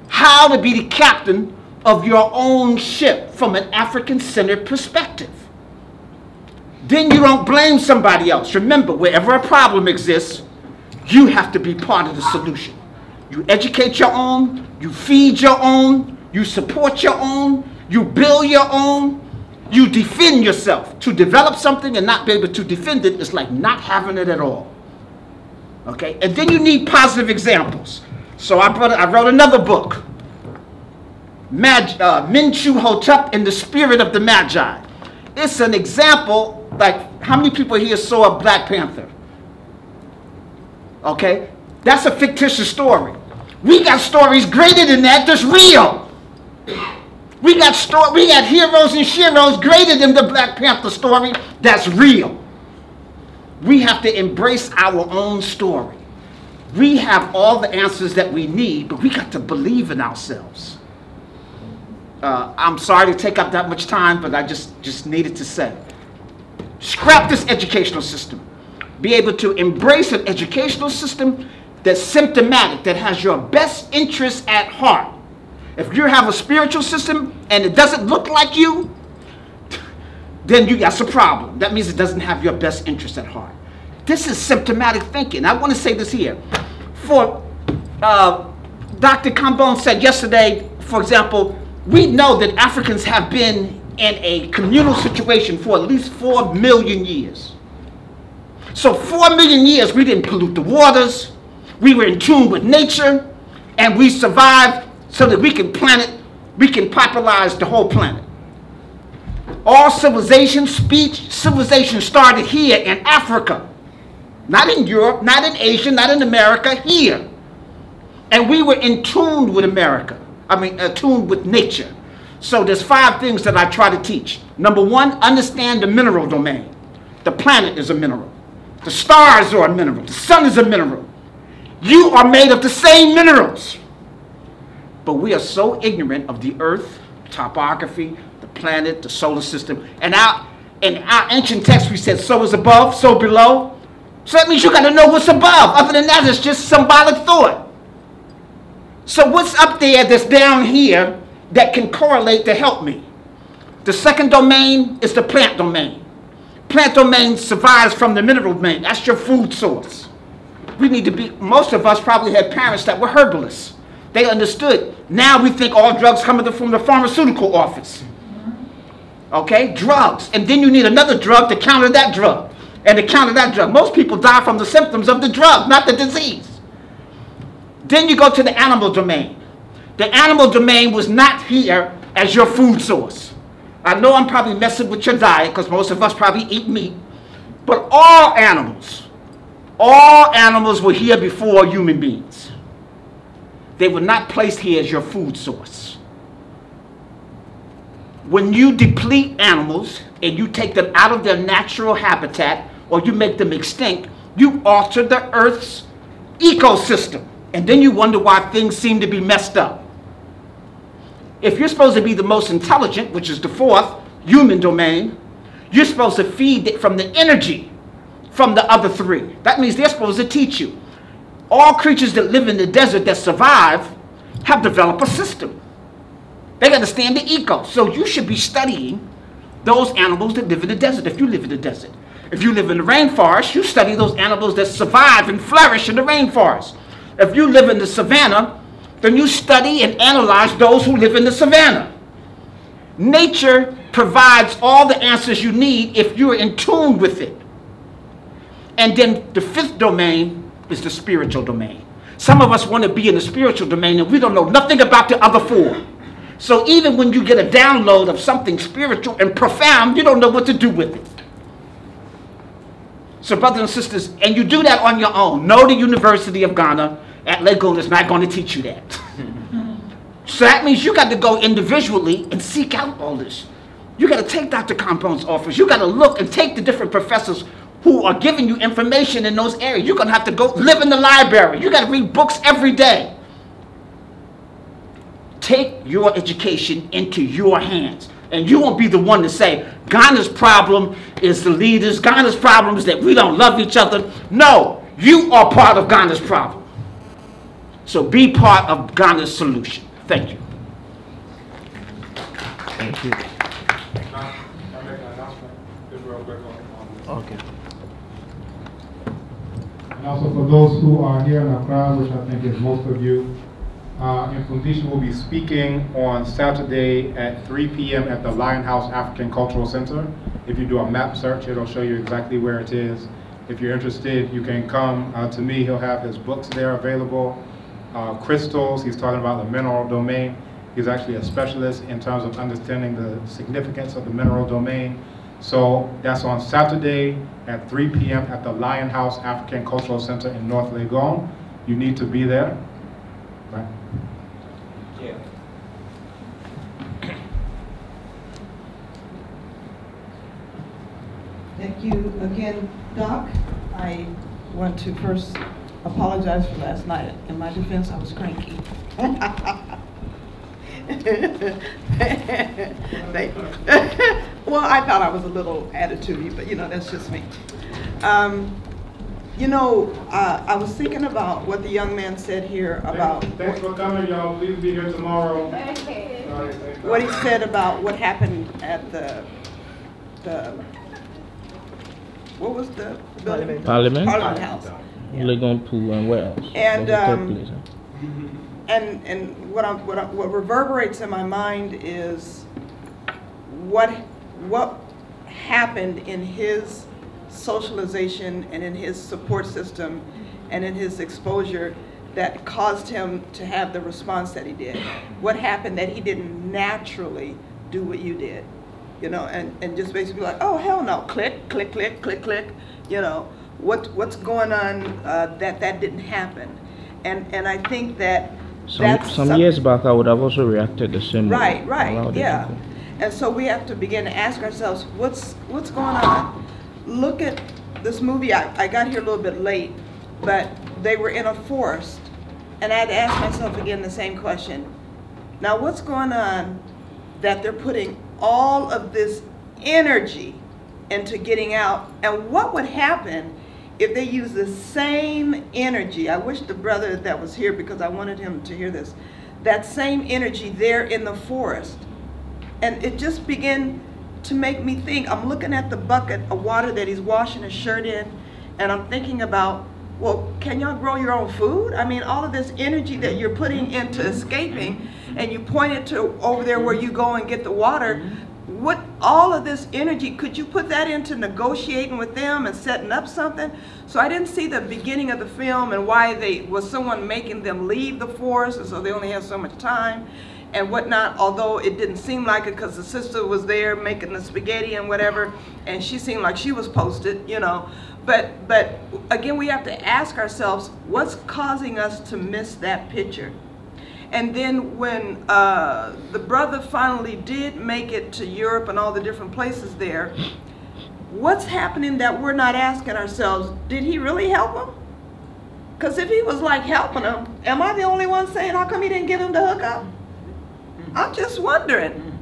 [SPEAKER 10] How to be the captain of your own ship from an African-centered perspective. Then you don't blame somebody else. Remember, wherever a problem exists, you have to be part of the solution. You educate your own, you feed your own, you support your own, you build your own, you defend yourself. To develop something and not be able to defend it is like not having it at all. Okay? And then you need positive examples. So I wrote another book, Menchuhotep and the Spirit of the Magi. It's an example, like how many people here saw a Black Panther? Okay? That's a fictitious story. We got stories greater than that that's real. We got heroes and sheroes greater than the Black Panther story that's real. We have to embrace our own story. We have all the answers that we need, but we got to believe in ourselves. I'm sorry to take up that much time, but I just needed to say. Scrap this educational system. Be able to embrace an educational system that's symptomatic, that has your best interests at heart. If you have a spiritual system and it doesn't look like you, then that's a problem. That means it doesn't have your best interests at heart. This is symptomatic thinking. I want to say this here. For Dr. Kambon said yesterday, for example, we know that Africans have been in a communal situation for at least 4 million years. So 4 million years, we didn't pollute the waters. We were in tune with nature, and we survived so that we can popularize the whole planet. All civilization started here in Africa. Not in Europe, not in Asia, not in America, here. And we were in tune with tuned with nature. So there's 5 things that I try to teach. Number 1, understand the mineral domain. The planet is a mineral. The stars are a mineral. The sun is a mineral. You are made of the same minerals. But we are so ignorant of the earth, topography, the planet, the solar system. And in our ancient text we said, so is above, so below. So that means you got to know what's above. Other than that, it's just symbolic thought. So what's up there that's down here that can correlate to help me? The second domain is the plant domain. Plant domain survives from the mineral domain. That's your food source. We need to be, most of us probably had parents that were herbalists. They understood. Now we think all drugs come from the pharmaceutical office. Okay, drugs. And then you need another drug to counter that drug. And to counter that drug. Most people die from the symptoms of the drug, not the disease. Then you go to the animal domain. The animal domain was not here as your food source. I know I'm probably messing with your diet because most of us probably eat meat. But all animals were here before human beings. They were not placed here as your food source. When you deplete animals and you take them out of their natural habitat or you make them extinct, you alter the Earth's ecosystem. And then you wonder why things seem to be messed up. If you're supposed to be the most intelligent, which is the 4th, human domain, you're supposed to feed it from the energy from the other 3. That means they're supposed to teach you. All creatures that live in the desert that survive have developed a system. They understand the eco. So you should be studying those animals that live in the desert if you live in the desert. If you live in the rainforest, you study those animals that survive and flourish in the rainforest. If you live in the savannah, then you study and analyze those who live in the savannah. Nature provides all the answers you need if you're in tune with it. And then the 5th domain is the spiritual domain. Some of us want to be in the spiritual domain and we don't know nothing about the other 4. So even when you get a download of something spiritual and profound, you don't know what to do with it. So brothers and sisters, and you do that on your own. No, the University of Ghana at Legon is not going to teach you that. So that means you got to go individually and seek out all this. You got to take Dr. Compound's office. You got to look and take the different professors who are giving you information in those areas. You're going to have to go live in the library. You got to read books every day. Take your education into your hands. And you won't be the one to say, Ghana's problem is the leaders. Ghana's problem is that we don't love each other. No, you are part of Ghana's problem. So be part of Ghana's solution. Thank you.
[SPEAKER 9] Thank you.
[SPEAKER 1] I'll make an announcement just real quick on
[SPEAKER 9] Okay.
[SPEAKER 1] And also for those who are here in our crowd, which I think is most of you, Mfundisha will be speaking on Saturday at 3 p.m. at the Lionhouse African Cultural Center. If you do a map search, it'll show you exactly where it is. If you're interested, you can come to me. He'll have his books there available. Crystals, he's talking about the mineral domain. He's actually a specialist in terms of understanding the significance of the mineral domain. So that's on Saturday at 3 p.m. at the Lionhouse African Cultural Center in North Legon. You need to be there. Right.
[SPEAKER 2] Yeah.
[SPEAKER 11] Thank you again, Doc. I want to first apologize for last night. In my defense, I was cranky. Thank you. Well, I thought I was a little attitudey, but you know, that's just me. You know, I was thinking about what the young man said here about...
[SPEAKER 1] Thanks for coming, y'all. Please be here tomorrow.
[SPEAKER 11] What he said about what happened at the what was the building?
[SPEAKER 4] Parliament
[SPEAKER 11] House.
[SPEAKER 4] Legon Pool and where else?
[SPEAKER 11] And what reverberates in my mind is what happened in his socialization and in his support system and in his exposure that caused him to have the response that he did. What happened that he didn't naturally do what you did, you know, and just basically like, oh hell no, click, click, click, click, click, you know, what's going on that didn't happen, and I think that
[SPEAKER 4] some years back I would have also reacted the same way.
[SPEAKER 11] Right, yeah, and so we have to begin to ask ourselves what's going on. Look at this movie. I got here a little bit late, but they were in a forest, and I had to ask myself again the same question. Now, what's going on that they're putting all of this energy into getting out, and what would happen if they use the same energy? I wish the brother that was here, because I wanted him to hear this, that same energy there in the forest. And it just began to make me think. I'm looking at the bucket of water that he's washing his shirt in, and I'm thinking about, well, can y'all grow your own food? I mean, all of this energy that you're putting into escaping, and you point it to over there where you go and get the water, what all of this energy, could you put that into negotiating with them and setting up something? So I didn't see the beginning of the film and why was someone making them leave the forest, and so they only have so much time and whatnot, although it didn't seem like it because the sister was there making the spaghetti and whatever, and she seemed like she was posted, you know. But again, we have to ask ourselves, what's causing us to miss that picture? And then when the brother finally did make it to Europe and all the different places there, what's happening that we're not asking ourselves, did he really help him? Because if he was like helping him, am I the only one saying, how come he didn't get him to hook up? I'm just wondering,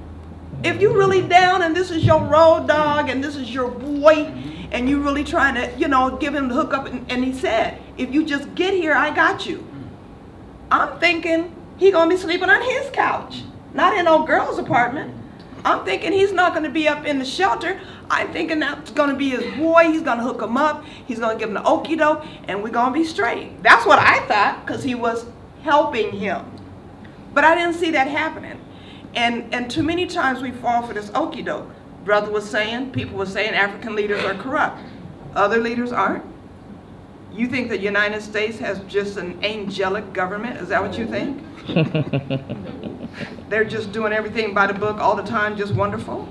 [SPEAKER 11] if you really down and this is your road dog and this is your boy and you really trying to, you know, give him the hook up, and he said, if you just get here, I got you. I'm thinking he gonna be sleeping on his couch, not in no girl's apartment. I'm thinking he's not gonna be up in the shelter. I'm thinking that's gonna be his boy. He's gonna hook him up. He's gonna give him the okie doke, and we're gonna be straight. That's what I thought, because he was helping him. But I didn't see that happening. And too many times we fall for this okie doke. Brother was saying, people were saying African leaders are corrupt. Other leaders aren't. You think the United States has just an angelic government? Is that what you think? They're just doing everything by the book all the time, just wonderful?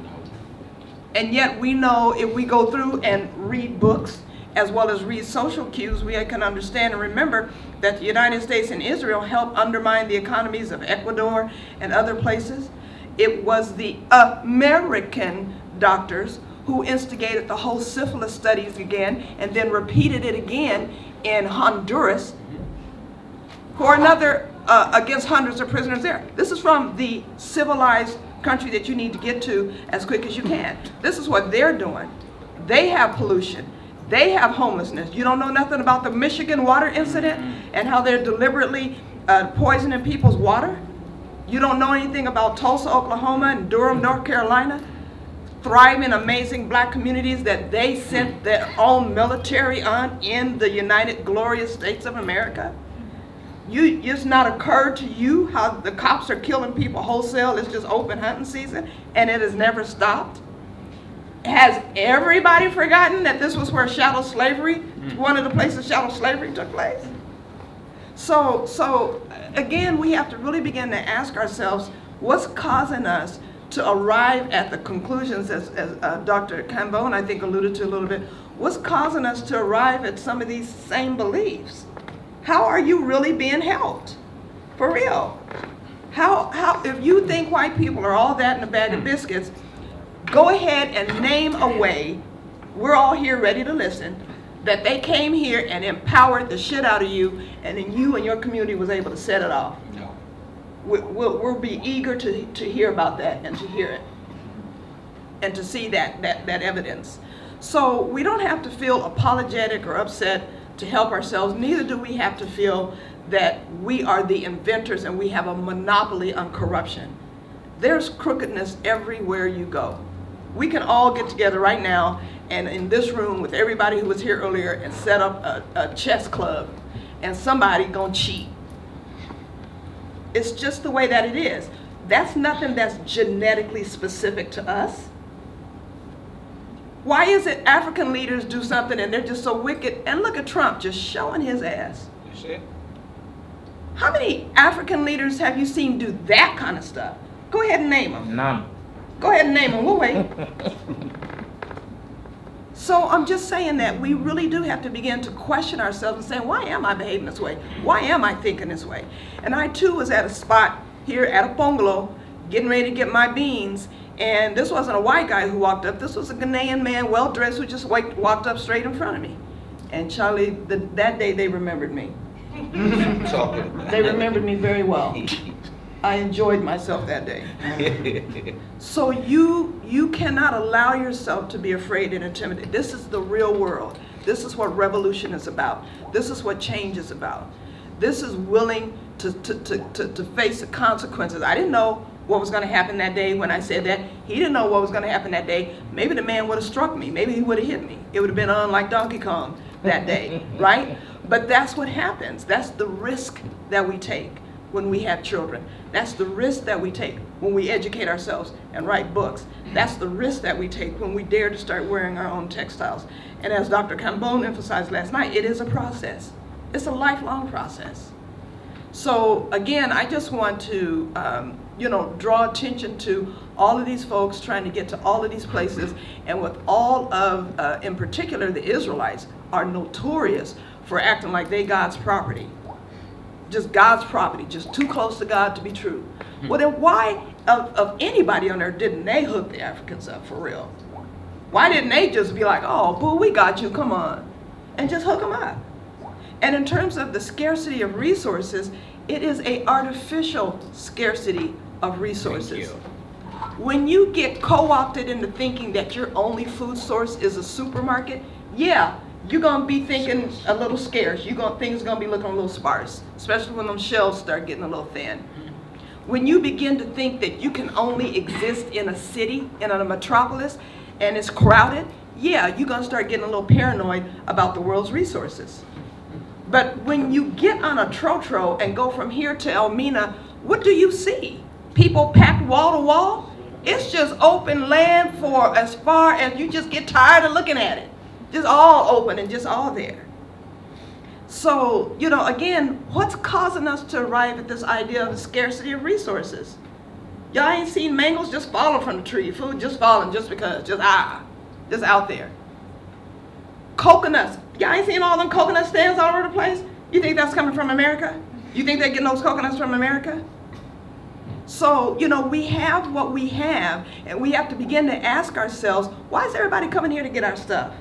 [SPEAKER 11] And yet we know if we go through and read books as well as read social cues, we can understand and remember that the United States and Israel helped undermine the economies of Ecuador and other places. It was the American doctors who instigated the whole syphilis studies again and then repeated it again in Honduras for another, against hundreds of prisoners there. This is from the civilized country that you need to get to as quick as you can. This is what they're doing. They have pollution. They have homelessness. You don't know nothing about the Michigan water incident and how they're deliberately poisoning people's water? You don't know anything about Tulsa, Oklahoma and Durham, North Carolina? Thriving, amazing black communities that they sent their own military on in the United Glorious States of America? It's not occurred to you how the cops are killing people wholesale. It's just open hunting season and it has never stopped. Has everybody forgotten that this was where chattel slavery, one of the places chattel slavery took place? So again, we have to really begin to ask ourselves, what's causing us to arrive at the conclusions, as Dr. Cambone, I think, alluded to a little bit, what's causing us to arrive at some of these same beliefs? How are you really being helped? For real. How, if you think white people are all that in a bag of biscuits, go ahead and name a way, we're all here ready to listen, that they came here and empowered the shit out of you, and then you and your community was able to set it off. No. We'll be eager to hear about that and to hear it and to see that evidence. So we don't have to feel apologetic or upset to help ourselves. Neither do we have to feel that we are the inventors and we have a monopoly on corruption. There's crookedness everywhere you go. We can all get together right now and in this room with everybody who was here earlier and set up a chess club and somebody gonna cheat. It's just the way that it is. That's nothing that's genetically specific to us. Why is it African leaders do something and they're just so wicked? And look at Trump just showing his ass.
[SPEAKER 4] You see?
[SPEAKER 11] How many African leaders have you seen do that kind of stuff? Go ahead and name them.
[SPEAKER 4] None.
[SPEAKER 11] Go ahead and name them. We'll wait. So I'm just saying that we really do have to begin to question ourselves and say, why am I behaving this way? Why am I thinking this way? And I too was at a spot here at a bungalow getting ready to get my beans, and this wasn't a white guy who walked up. This was a Ghanaian man, well-dressed, who just walked up straight in front of me. And Charlie, that day they remembered me. They remembered me very well. I enjoyed myself that day. So you cannot allow yourself to be afraid and intimidated. This is the real world. This is what revolution is about. This is what change is about. This is willing to face the consequences. I didn't know what was going to happen that day when I said that. He didn't know what was going to happen that day. Maybe the man would have struck me. Maybe he would have hit me. It would have been on like Donkey Kong that day, right? But that's what happens. That's the risk that we take when we have children. That's the risk that we take when we educate ourselves and write books. That's the risk that we take when we dare to start wearing our own textiles. And as Dr. Cambone emphasized last night, it is a process. It's a lifelong process. So again, I just want to draw attention to all of these folks trying to get to all of these places, and with all of, in particular, the Israelites are notorious for acting like they God's property. Just God's property, just too close to God to be true. Well then why, of anybody on earth, didn't they hook the Africans up for real? Why didn't they just be like, oh, boo, we got you, come on, and just hook them up? And in terms of the scarcity of resources, it is an artificial scarcity of resources. When you get co-opted into thinking that your only food source is a supermarket, yeah, you're gonna be thinking a little scarce. Things are gonna be looking a little sparse, especially when them shelves start getting a little thin. When you begin to think that you can only exist in a city, in a metropolis, and it's crowded, yeah, you're gonna start getting a little paranoid about the world's resources. But when you get on a trotro and go from here to Elmina, what do you see? People packed wall to wall? It's just open land for as far as you just get tired of looking at it. Just all open and just all there. So, again, what's causing us to arrive at this idea of the scarcity of resources? Y'all ain't seen mangoes just falling from the tree, food just falling just because, just out there. Coconuts. Y'all ain't seen all them coconut stands all over the place? You think that's coming from America? You think they're getting those coconuts from America? So, you know, we have what we have, and we have to begin to ask ourselves, why is everybody coming here to get our stuff?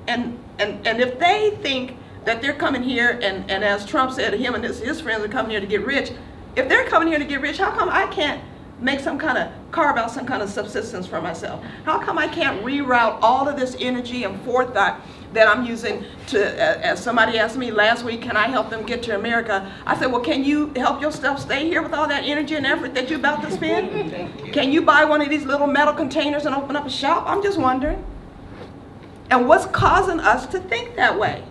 [SPEAKER 11] And if they think that they're coming here, and as Trump said, him and his friends are coming here to get rich, if they're coming here to get rich, how come I can't make some kind of, carve out some kind of subsistence for myself? How come I can't reroute all of this energy and forethought that I'm using to, as somebody asked me last week, can I help them get to America? I said, well, can you help yourself stay here with all that energy and effort that you're about to spend? Can you buy one of these little metal containers and open up a shop? I'm just wondering. And what's causing us to think that way?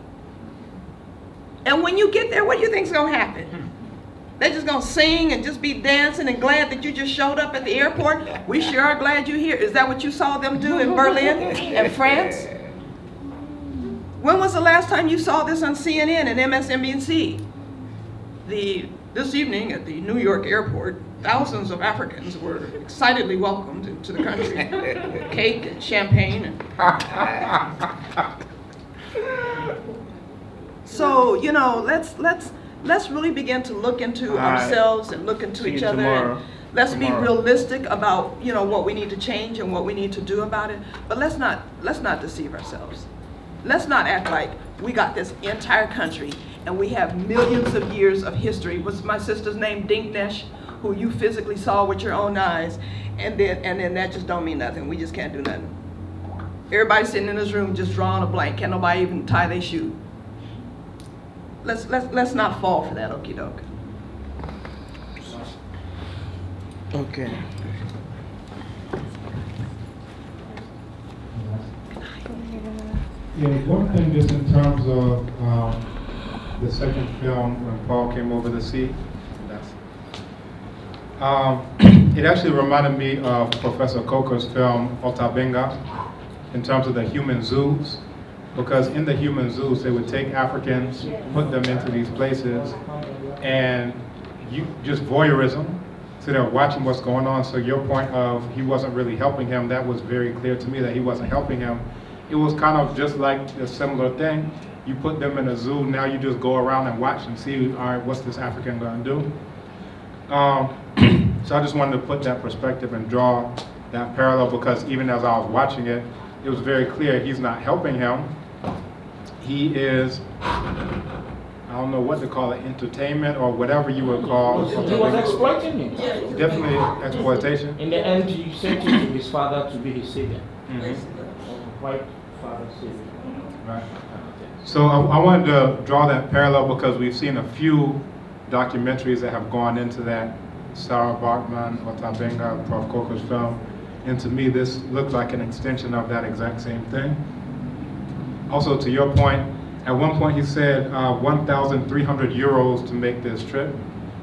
[SPEAKER 11] And when you get there, what do you think's gonna happen? They're just gonna sing and just be dancing and glad that you just showed up at the airport? We sure are glad you're here. Is that what you saw them do in Berlin and France? When was the last time you saw this on CNN and MSNBC? This evening at the New York airport, thousands of Africans were excitedly welcomed into the country. Cake and champagne. So, you know, let's really begin to look into ourselves and look into each other. And let's be realistic about, you know, what we need to change and what we need to do about it. But let's not deceive ourselves. Let's not act like we got this entire country and we have millions of years of history. What's my sister's name? Dinknesh, who you physically saw with your own eyes, and then that just don't mean nothing. We just can't do nothing. Everybody sitting in this room just drawing a blank. Can't nobody even tie their shoe. Let's not fall for that okie doke.
[SPEAKER 4] Okay.
[SPEAKER 1] Yeah, one thing just in terms of the second film when Paul came over the sea, it actually reminded me of Professor Coker's film Otabenga in terms of the human zoos, because in the human zoos they would take Africans, put them into these places, and you just voyeurism, so they're watching what's going on. So your point of he wasn't really helping him, that was very clear to me that he wasn't helping him. It was kind of just like a similar thing. You put them in a zoo, now you just go around and watch and see, all right, what's this African gonna do? So I just wanted to put that perspective and draw that parallel, because even as I was watching it, it was very clear he's not helping him. He is, I don't know what to call it, entertainment or whatever you would call.
[SPEAKER 4] He was exploiting him.
[SPEAKER 1] Definitely exploitation.
[SPEAKER 4] In the end, he sent him to his father to be his savior. White father savior.
[SPEAKER 1] Right. So I wanted to draw that parallel because we've seen a few documentaries that have gone into that. Sarah Bartman, Otabenga, Prof. Coker's film. And to me, this looked like an extension of that exact same thing. Also, to your point, at one point he said 1,300 euros to make this trip.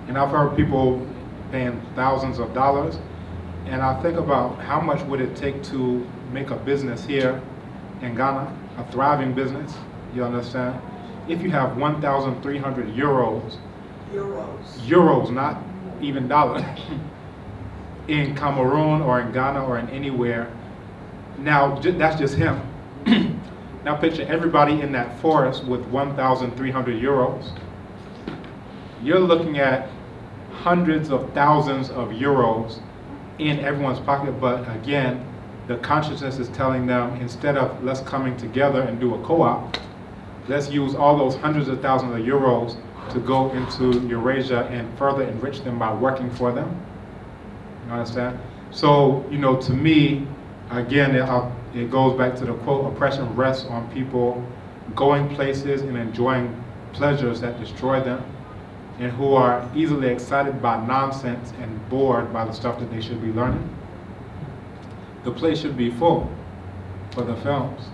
[SPEAKER 1] And I've heard people paying thousands of dollars. And I think about how much would it take to make a business here in Ghana, a thriving business, you understand? If you have 1,300 euros, euros, not even dollars, in Cameroon or in Ghana or in anywhere, now that's just him. Now picture everybody in that forest with 1,300 euros. You're looking at hundreds of thousands of euros in everyone's pocket, but again, the consciousness is telling them, instead of let's coming together and do a co-op, let's use all those hundreds of thousands of euros to go into Eurasia and further enrich them by working for them. You understand? So, you know, to me, again, it goes back to the quote, oppression rests on people going places and enjoying pleasures that destroy them, and who are easily excited by nonsense and bored by the stuff that they should be learning. The place should be full for the films,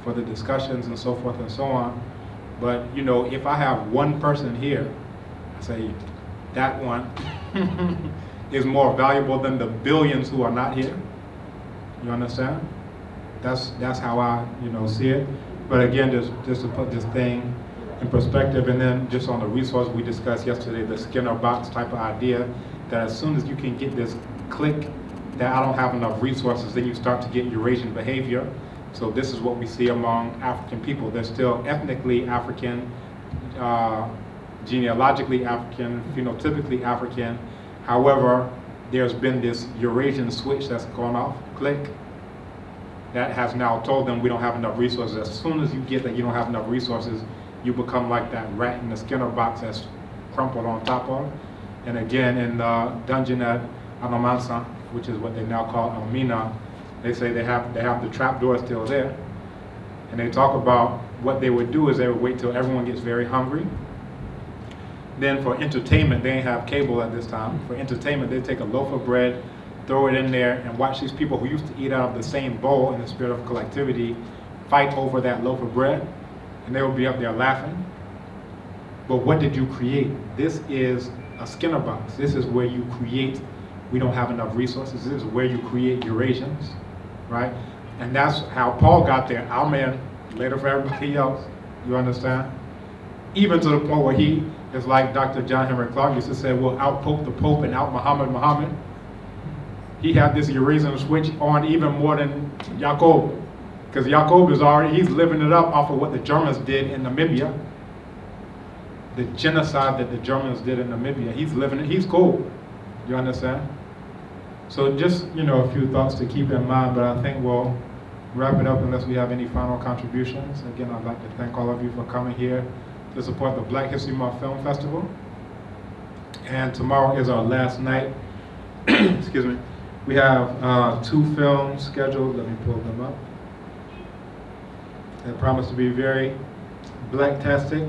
[SPEAKER 1] for the discussions and so forth and so on. But, you know, if I have one person here, I say that one is more valuable than the billions who are not here. You understand? That's how I, you know, see it. But again, just to put this thing in perspective, and then just on the resource we discussed yesterday, the Skinner box type of idea, that as soon as you can get this click that I don't have enough resources, then you start to get Eurasian behavior. So this is what we see among African people. They're still ethnically African, genealogically African, phenotypically African. However, there's been this Eurasian switch that's gone off, click, that has now told them we don't have enough resources. As soon as you get that you don't have enough resources, you become like that rat in the Skinner box that's crumpled on top of. And again, in the dungeon at Anomansa, which is what they now call Elmina, they say they have the trap door still there. And they talk about what they would do is they would wait till everyone gets very hungry. Then for entertainment, they didn't have cable at this time. For entertainment, they take a loaf of bread, throw it in there, and watch these people who used to eat out of the same bowl in the spirit of collectivity fight over that loaf of bread. And they would be up there laughing. But what did you create? This is a Skinner box. This is where you create, we don't have enough resources. This is where you create Eurasians, right? And that's how Paul got there. Our man, later for everybody else, you understand? Even to the point where he is like Dr. John Henry Clark used to say, we'll out-pope the Pope and out-Muhammad. He had this Eurasian switch on even more than Jacob. Because Jacob is already, he's living it up off of what the Germans did in Namibia. The genocide that the Germans did in Namibia. He's living it, he's cool. You understand? So just, you know, a few thoughts to keep in mind, but I think we'll wrap it up unless we have any final contributions. Again, I'd like to thank all of you for coming here to support the Black History Month Film Festival. And tomorrow is our last night. Excuse me. We have 2 films scheduled. Let me pull them up. They promise to be very Black-tastic,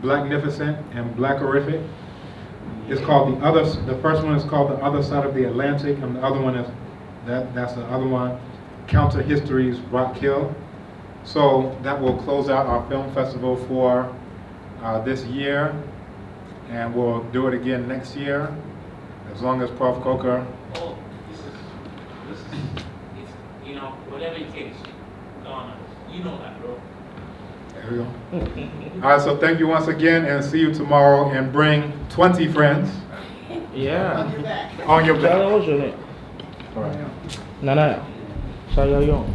[SPEAKER 1] Blacknificent, and Blackerific. It's called the first one is called The Other Side of the Atlantic, and the other one is, that's the other one, Counter History's Rock Hill. So that will close out our film festival for this year, and we'll do it again next year, as long as Prof. Coker.
[SPEAKER 12] Oh, this is, you know, whatever it takes, Donna, you know that, bro.
[SPEAKER 1] There we go. All right, so thank you once again, and see you tomorrow, and bring 20 friends.
[SPEAKER 4] Yeah.
[SPEAKER 11] On your back.
[SPEAKER 1] On your back.
[SPEAKER 4] All right. Nana. Sayayong.